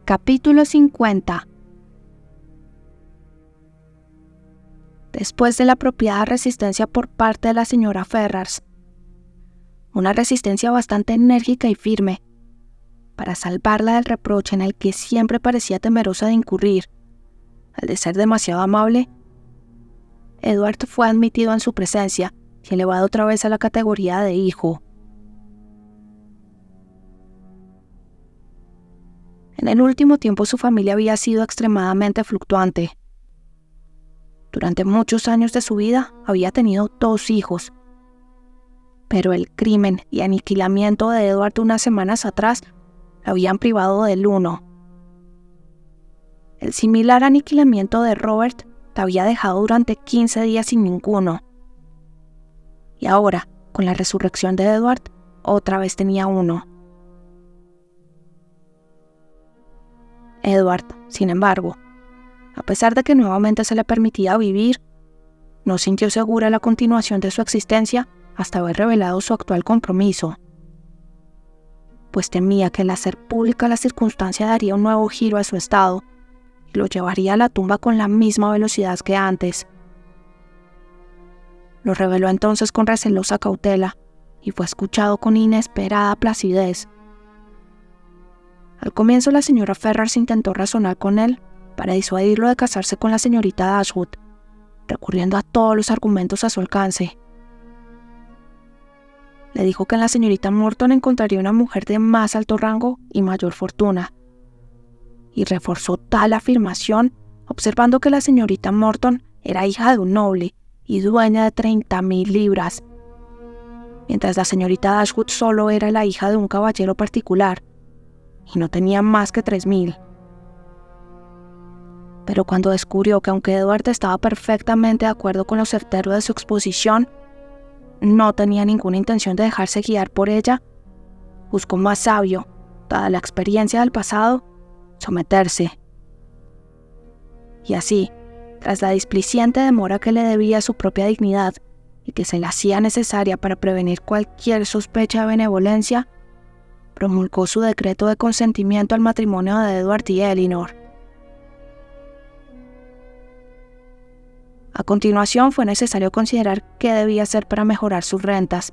Capítulo 50. Después de la apropiada resistencia por parte de la señora Ferrars, una resistencia bastante enérgica y firme, para salvarla del reproche en el que siempre parecía temerosa de incurrir, al de ser demasiado amable, Edward fue admitido en su presencia y elevado otra vez a la categoría de hijo. En el último tiempo su familia había sido extremadamente fluctuante. Durante muchos años de su vida había tenido 2 hijos, pero el crimen y aniquilamiento de Edward unas semanas atrás lo habían privado del uno. El similar aniquilamiento de Robert te había dejado durante 15 días sin ninguno. Y ahora, con la resurrección de Edward, otra vez tenía uno. Edward, sin embargo, a pesar de que nuevamente se le permitía vivir, no sintió segura la continuación de su existencia hasta haber revelado su actual compromiso, pues temía que el hacer pública la circunstancia daría un nuevo giro a su estado y lo llevaría a la tumba con la misma velocidad que antes. Lo reveló entonces con recelosa cautela y fue escuchado con inesperada placidez. Al comienzo la señora Ferrars intentó razonar con él para disuadirlo de casarse con la señorita Dashwood, recurriendo a todos los argumentos a su alcance. Le dijo que en la señorita Morton encontraría una mujer de más alto rango y mayor fortuna, y reforzó tal afirmación observando que la señorita Morton era hija de un noble y dueña de 30,000 libras, mientras la señorita Dashwood solo era la hija de un caballero particular, y no tenía más que 3,000. Pero cuando descubrió que aunque Edward estaba perfectamente de acuerdo con lo certero de su exposición, no tenía ninguna intención de dejarse guiar por ella, buscó más sabio, dada la experiencia del pasado, someterse. Y así, tras la displicente demora que le debía a su propia dignidad y que se le hacía necesaria para prevenir cualquier sospecha de benevolencia, promulgó su decreto de consentimiento al matrimonio de Edward y Elinor. A continuación fue necesario considerar qué debía hacer para mejorar sus rentas.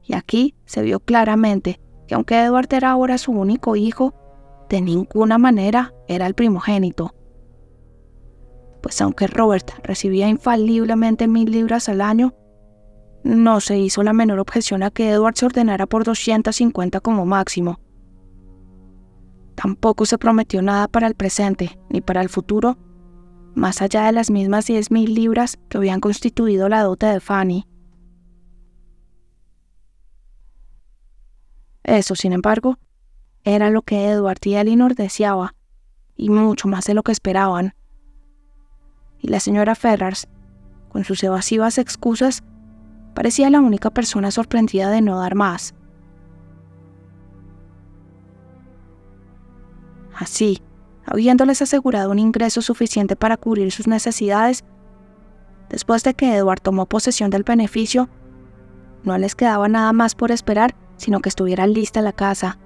Y aquí se vio claramente que aunque Edward era ahora su único hijo, de ninguna manera era el primogénito. Pues aunque Robert recibía infaliblemente 1,000 libras al año, no se hizo la menor objeción a que Edward se ordenara por 250 como máximo. Tampoco se prometió nada para el presente ni para el futuro, más allá de las mismas 10,000 libras que habían constituido la dote de Fanny. Eso, sin embargo, era lo que Edward y Elinor deseaba, y mucho más de lo que esperaban. Y la señora Ferrars, con sus evasivas excusas, parecía la única persona sorprendida de no dar más. Así, habiéndoles asegurado un ingreso suficiente para cubrir sus necesidades, después de que Edward tomó posesión del beneficio, no les quedaba nada más por esperar sino que estuviera lista la casa,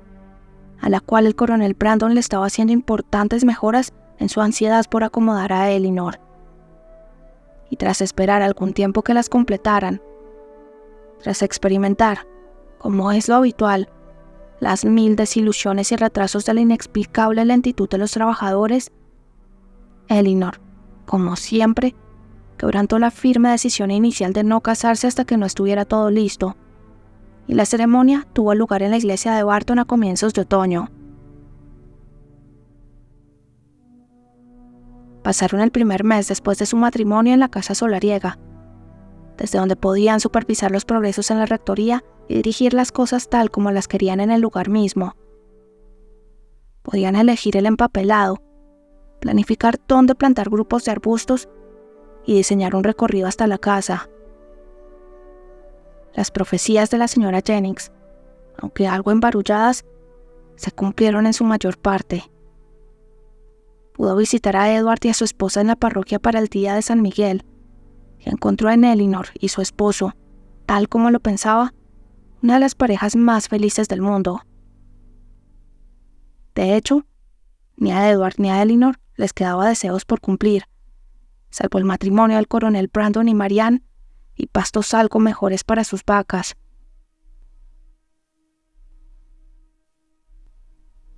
a la cual el coronel Brandon le estaba haciendo importantes mejoras en su ansiedad por acomodar a Elinor. Y tras esperar algún tiempo que las completaran, tras experimentar, como es lo habitual, las 1,000 desilusiones y retrasos de la inexplicable lentitud de los trabajadores, Elinor, como siempre, quebrantó la firme decisión inicial de no casarse hasta que no estuviera todo listo, y la ceremonia tuvo lugar en la iglesia de Barton a comienzos de otoño. Pasaron el primer mes después de su matrimonio en la casa solariega, desde donde podían supervisar los progresos en la rectoría y dirigir las cosas tal como las querían en el lugar mismo. Podían elegir el empapelado, planificar dónde plantar grupos de arbustos y diseñar un recorrido hasta la casa. Las profecías de la señora Jennings, aunque algo embarulladas, se cumplieron en su mayor parte. Pudo visitar a Edward y a su esposa en la parroquia para el día de San Miguel, y encontró en Elinor y su esposo, tal como lo pensaba, una de las parejas más felices del mundo. De hecho, Ni a Edward ni a Elinor les quedaba deseos por cumplir, salvo el matrimonio del coronel Brandon y Marianne y pastos algo mejores para sus vacas.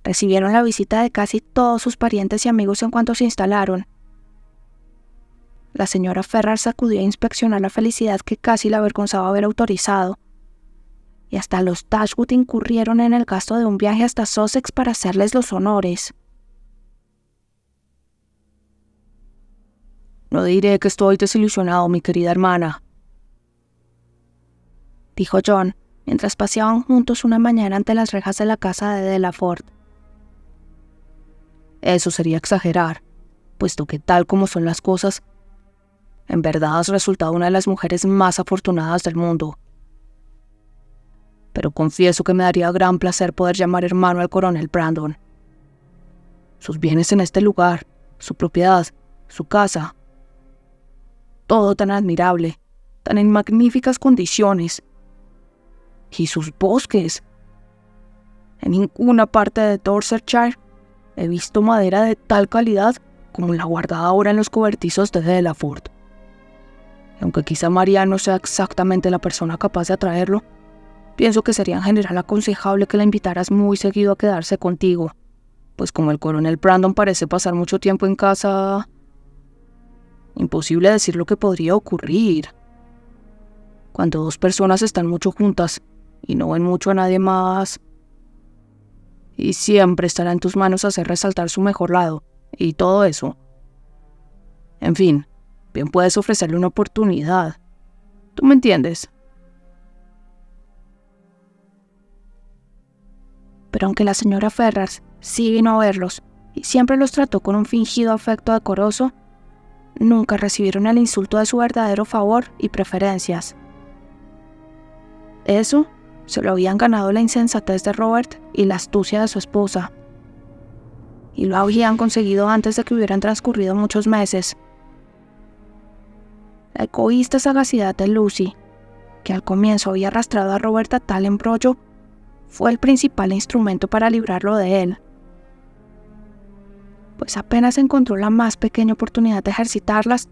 Recibieron la visita de casi todos sus parientes y amigos en cuanto se instalaron. La señora Ferrars acudió a inspeccionar la felicidad que casi la avergonzaba haber autorizado, y hasta los Dashwood incurrieron en el gasto de un viaje hasta Sussex para hacerles los honores. No diré que estoy desilusionado, mi querida hermana, dijo John, mientras paseaban juntos una mañana ante las rejas de la casa de Delaford. Eso sería exagerar, puesto que tal como son las cosas, en verdad has resultado una de las mujeres más afortunadas del mundo. Pero confieso que me daría gran placer poder llamar hermano al coronel Brandon. Sus bienes en este lugar, su propiedad, su casa, todo tan admirable, tan en magníficas condiciones. Y sus bosques. En ninguna parte de Dorsetshire he visto madera de tal calidad como la guardada ahora en los cobertizos de Delaford. Y aunque quizá María no sea exactamente la persona capaz de atraerlo, pienso que sería en general aconsejable que la invitaras muy seguido a quedarse contigo, pues como el coronel Brandon parece pasar mucho tiempo en casa, imposible decir lo que podría ocurrir. Cuando dos personas están mucho juntas y no ven mucho a nadie más, y siempre estará en tus manos hacer resaltar su mejor lado, y todo eso. En fin, bien puedes ofrecerle una oportunidad. ¿Tú me entiendes? Pero aunque la señora Ferrars sí vino a verlos y siempre los trató con un fingido afecto decoroso, nunca recibieron el insulto de su verdadero favor y preferencias. Eso se lo habían ganado la insensatez de Robert y la astucia de su esposa. Y lo habían conseguido antes de que hubieran transcurrido muchos meses. La egoísta sagacidad de Lucy, que al comienzo había arrastrado a Robert a tal embrollo, fue el principal instrumento para librarlo de él. Pues apenas encontró la más pequeña oportunidad de ejercitarlas,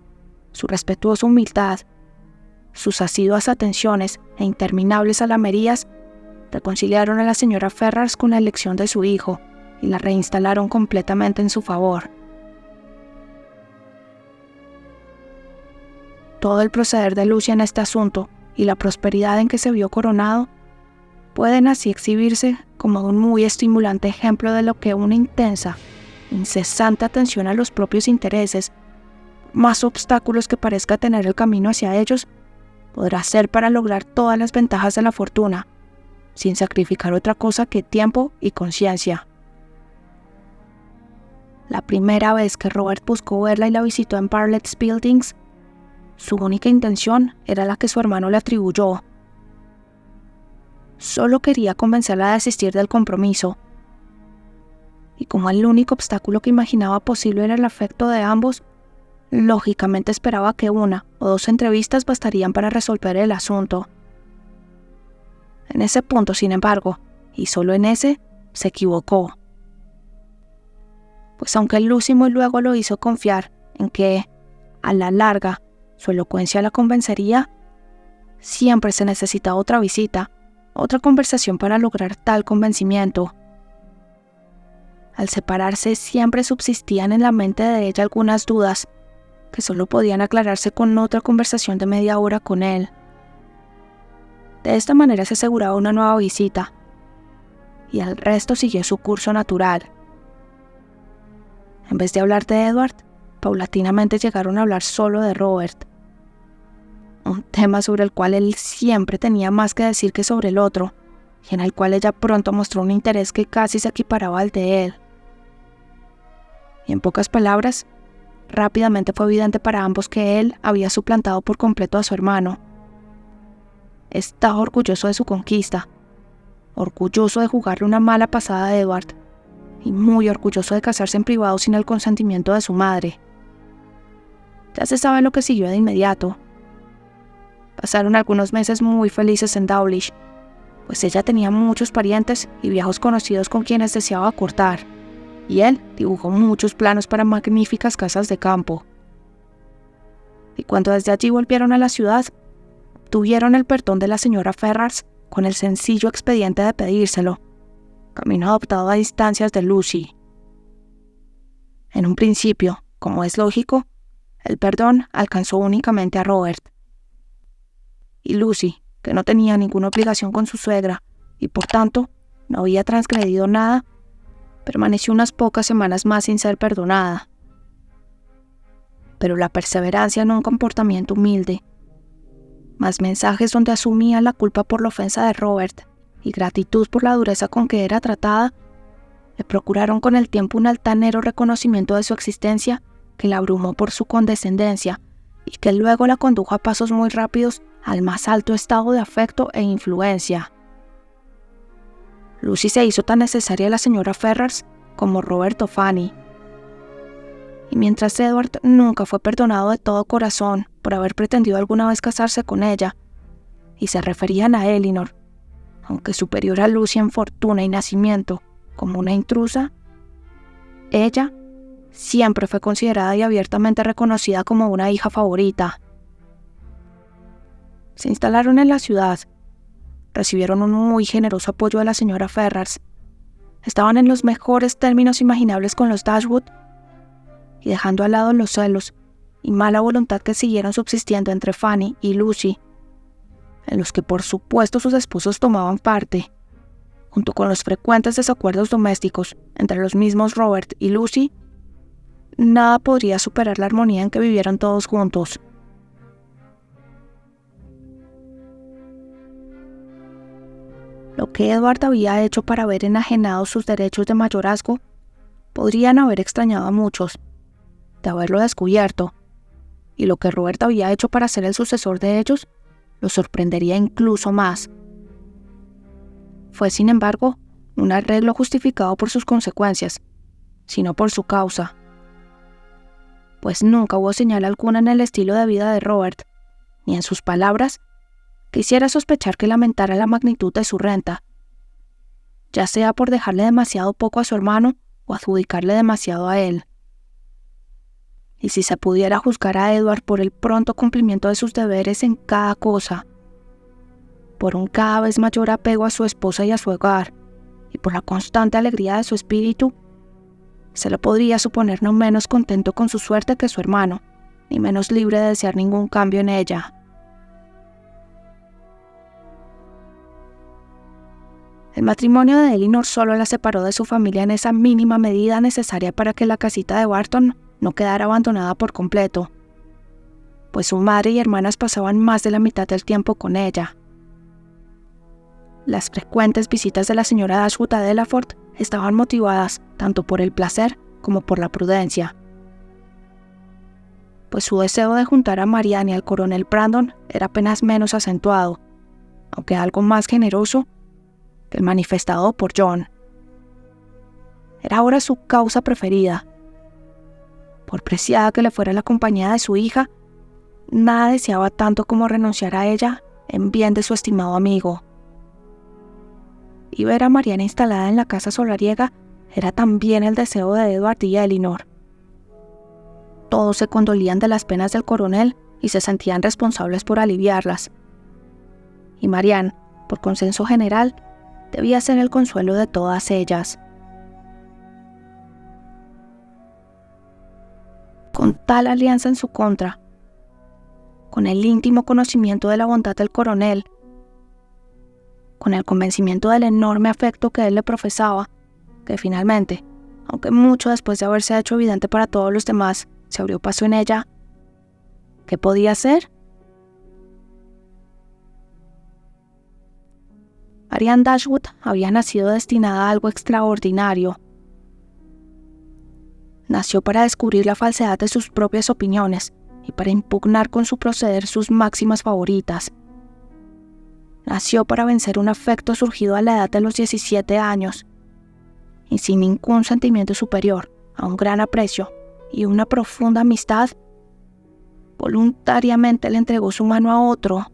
su respetuosa humildad, sus asiduas atenciones e interminables alamerías reconciliaron a la señora Ferrars con la elección de su hijo y la reinstalaron completamente en su favor. Todo el proceder de Lucy en este asunto y la prosperidad en que se vio coronado pueden así exhibirse como un muy estimulante ejemplo de lo que una intensa, incesante atención a los propios intereses, más obstáculos que parezca tener el camino hacia ellos, podrá hacer para lograr todas las ventajas de la fortuna, sin sacrificar otra cosa que tiempo y conciencia. La primera vez que Robert buscó verla y la visitó en Bartlett's Buildings, su única intención era la que su hermano le atribuyó. Solo quería convencerla a desistir del compromiso. Y como el único obstáculo que imaginaba posible era el afecto de ambos, lógicamente esperaba que una o dos entrevistas bastarían para resolver el asunto. En ese punto, sin embargo, y solo en ese, se equivocó. Pues aunque Lucy muy luego lo hizo confiar en que, a la larga, su elocuencia la convencería, siempre se necesitaba otra visita, otra conversación para lograr tal convencimiento. Al separarse siempre subsistían en la mente de ella algunas dudas que solo podían aclararse con otra conversación de media hora con él. De esta manera se aseguraba una nueva visita, y el resto siguió su curso natural. En vez de hablar de Edward, paulatinamente llegaron a hablar solo de Robert, un tema sobre el cual él siempre tenía más que decir que sobre el otro, y en el cual ella pronto mostró un interés que casi se equiparaba al de él. Y en pocas palabras, rápidamente fue evidente para ambos que él había suplantado por completo a su hermano. Estaba orgulloso de su conquista, orgulloso de jugarle una mala pasada a Edward, y muy orgulloso de casarse en privado sin el consentimiento de su madre. Ya se sabe lo que siguió de inmediato. Pasaron algunos meses muy felices en Dawlish, pues ella tenía muchos parientes y viejos conocidos con quienes deseaba cortar. y él dibujó muchos planos para magníficas casas de campo. Y cuando desde allí volvieron a la ciudad, tuvieron el perdón de la señora Ferrars con el sencillo expediente de pedírselo, camino adoptado a distancias de Lucy. En un principio, como es lógico, el perdón alcanzó únicamente a Robert. Y Lucy, que no tenía ninguna obligación con su suegra y por tanto no había transgredido nada, permaneció unas pocas semanas más sin ser perdonada. Pero la perseverancia en un comportamiento humilde, más mensajes donde asumía la culpa por la ofensa de Robert y gratitud por la dureza con que era tratada, le procuraron con el tiempo un altanero reconocimiento de su existencia que la abrumó por su condescendencia y que luego la condujo a pasos muy rápidos al más alto estado de afecto e influencia. Lucy se hizo tan necesaria a la señora Ferrars como Robert o Fanny. Y mientras Edward nunca fue perdonado de todo corazón por haber pretendido alguna vez casarse con ella, y se referían a Elinor, aunque superior a Lucy en fortuna y nacimiento, como una intrusa, ella siempre fue considerada y abiertamente reconocida como una hija favorita. Se instalaron en la ciudad, recibieron un muy generoso apoyo de la señora Ferrars, estaban en los mejores términos imaginables con los Dashwood, y dejando al lado los celos y mala voluntad que siguieron subsistiendo entre Fanny y Lucy, en los que por supuesto sus esposos tomaban parte, junto con los frecuentes desacuerdos domésticos entre los mismos Robert y Lucy, nada podría superar la armonía en que vivieron todos juntos. Lo que Edward había hecho para haber enajenado sus derechos de mayorazgo podrían haber extrañado a muchos, de haberlo descubierto, y lo que Robert había hecho para ser el sucesor de ellos lo sorprendería incluso más. Fue, sin embargo, un arreglo justificado por sus consecuencias, sino por su causa, pues nunca hubo señal alguna en el estilo de vida de Robert, ni en sus palabras, que hiciera sospechar que lamentara la magnitud de su renta, ya sea por dejarle demasiado poco a su hermano o adjudicarle demasiado a él. Y si se pudiera juzgar a Edward por el pronto cumplimiento de sus deberes en cada cosa, por un cada vez mayor apego a su esposa y a su hogar, y por la constante alegría de su espíritu, se lo podría suponer no menos contento con su suerte que su hermano, ni menos libre de desear ningún cambio en ella. El matrimonio de Elinor solo la separó de su familia en esa mínima medida necesaria para que la casita de Barton no quedara abandonada por completo, pues su madre y hermanas pasaban más de la mitad del tiempo con ella. Las frecuentes visitas de la señora Dashwood a Delaford estaban motivadas tanto por el placer como por la prudencia, pues su deseo de juntar a Marianne y al coronel Brandon era apenas menos acentuado, aunque algo más generoso, que el manifestado por John. Era ahora su causa preferida. Por preciada que le fuera la compañía de su hija, nada deseaba tanto como renunciar a ella en bien de su estimado amigo. Y ver a Marianne instalada en la casa solariega era también el deseo de Edward y Elinor. Todos se condolían de las penas del coronel y se sentían responsables por aliviarlas. Y Marianne, por consenso general, debía ser el consuelo de todas ellas. Con tal alianza en su contra, con el íntimo conocimiento de la bondad del coronel, con el convencimiento del enorme afecto que él le profesaba, que finalmente, aunque mucho después de haberse hecho evidente para todos los demás, se abrió paso en ella, ¿qué podía hacer? Marianne Dashwood había nacido destinada a algo extraordinario. Nació para descubrir la falsedad de sus propias opiniones y para impugnar con su proceder sus máximas favoritas. Nació para vencer un afecto surgido a la edad de los 17 años, y sin ningún sentimiento superior a un gran aprecio y una profunda amistad, voluntariamente le entregó su mano a otro.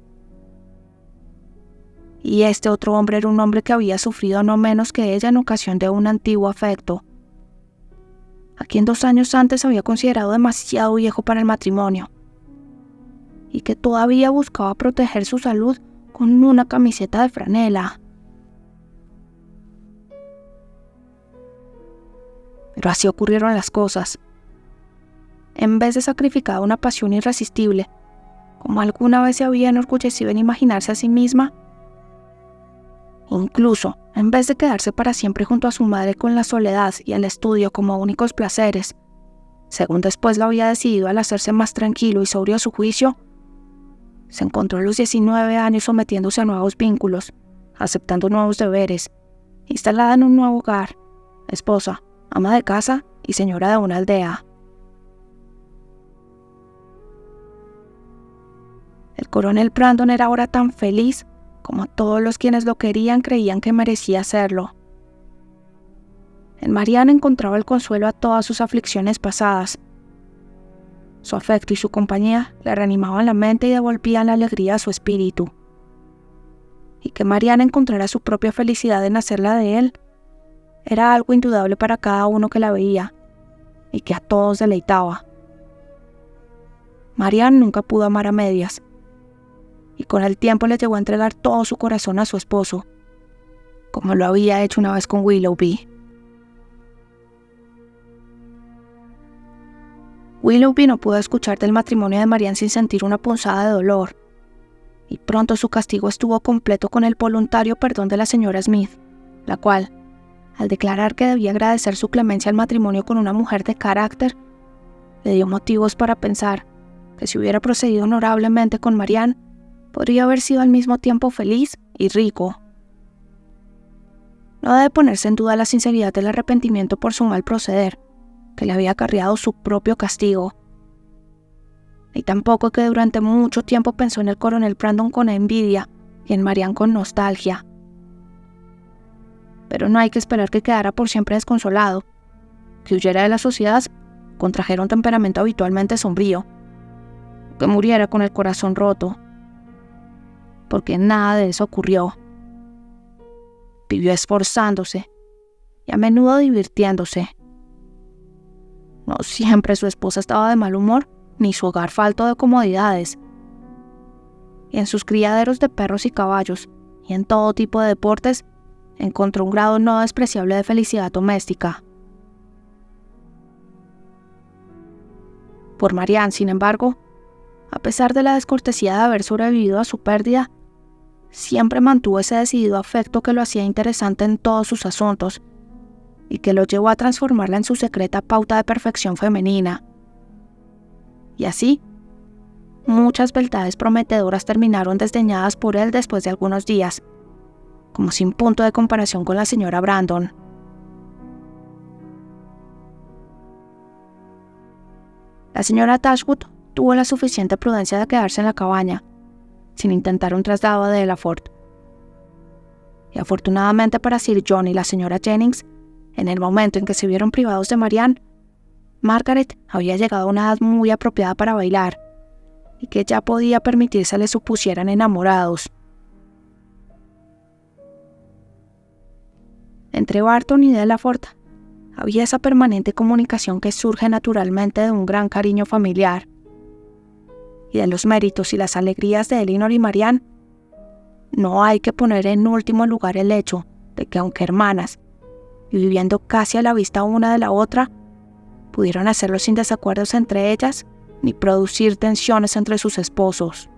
Y este otro hombre era un hombre que había sufrido no menos que ella en ocasión de un antiguo afecto, a quien 2 años antes había considerado demasiado viejo para el matrimonio, y que todavía buscaba proteger su salud con una camiseta de franela. Pero así ocurrieron las cosas. En vez de sacrificar una pasión irresistible, como alguna vez se había enorgullecido en imaginarse a sí misma, incluso en vez de quedarse para siempre junto a su madre con la soledad y el estudio como únicos placeres, según después lo había decidido al hacerse más tranquilo y sobrio a su juicio, se encontró a los 19 años sometiéndose a nuevos vínculos, aceptando nuevos deberes, instalada en un nuevo hogar, esposa, ama de casa y señora de una aldea. El coronel Brandon era ahora tan feliz como todos los quienes lo querían creían que merecía serlo. En Marianne encontraba el consuelo a todas sus aflicciones pasadas. Su afecto y su compañía le reanimaban la mente y devolvían la alegría a su espíritu. Y que Marianne encontrara su propia felicidad en hacerla de él era algo indudable para cada uno que la veía y que a todos deleitaba. Marianne nunca pudo amar a medias, y con el tiempo le llegó a entregar todo su corazón a su esposo, como lo había hecho una vez con Willoughby. Willoughby no pudo escuchar del matrimonio de Marianne sin sentir una punzada de dolor, y pronto su castigo estuvo completo con el voluntario perdón de la señora Smith, la cual, al declarar que debía agradecer su clemencia al matrimonio con una mujer de carácter, le dio motivos para pensar que si hubiera procedido honorablemente con Marianne, podría haber sido al mismo tiempo feliz y rico. No debe ponerse en duda la sinceridad del arrepentimiento por su mal proceder, que le había acarreado su propio castigo. Y tampoco que durante mucho tiempo pensó en el coronel Brandon con envidia y en Marianne con nostalgia. Pero no hay que esperar que quedara por siempre desconsolado, que huyera de la sociedad, contrajera un temperamento habitualmente sombrío, que muriera con el corazón roto, porque nada de eso ocurrió. Vivió esforzándose y a menudo divirtiéndose. No siempre su esposa estaba de mal humor, ni su hogar falto de comodidades. Y en sus criaderos de perros y caballos, y en todo tipo de deportes, encontró un grado no despreciable de felicidad doméstica. Por Marianne, sin embargo, a pesar de la descortesía de haber sobrevivido a su pérdida, siempre mantuvo ese decidido afecto que lo hacía interesante en todos sus asuntos y que lo llevó a transformarla en su secreta pauta de perfección femenina. Y así, muchas beldades prometedoras terminaron desdeñadas por él después de algunos días, como sin punto de comparación con la señora Brandon. La señora Dashwood tuvo la suficiente prudencia de quedarse en la cabaña, sin intentar un traslado a Delaford. Y afortunadamente para Sir John y la señora Jennings, en el momento en que se vieron privados de Marianne, Margaret había llegado a una edad muy apropiada para bailar, y que ya podía permitirse le supusieran enamorados. Entre Barton y Delaford había esa permanente comunicación que surge naturalmente de un gran cariño familiar, y de los méritos y las alegrías de Elinor y Marianne, no hay que poner en último lugar el hecho de que, aunque hermanas, y viviendo casi a la vista una de la otra, pudieron hacerlo sin desacuerdos entre ellas, ni producir tensiones entre sus esposos.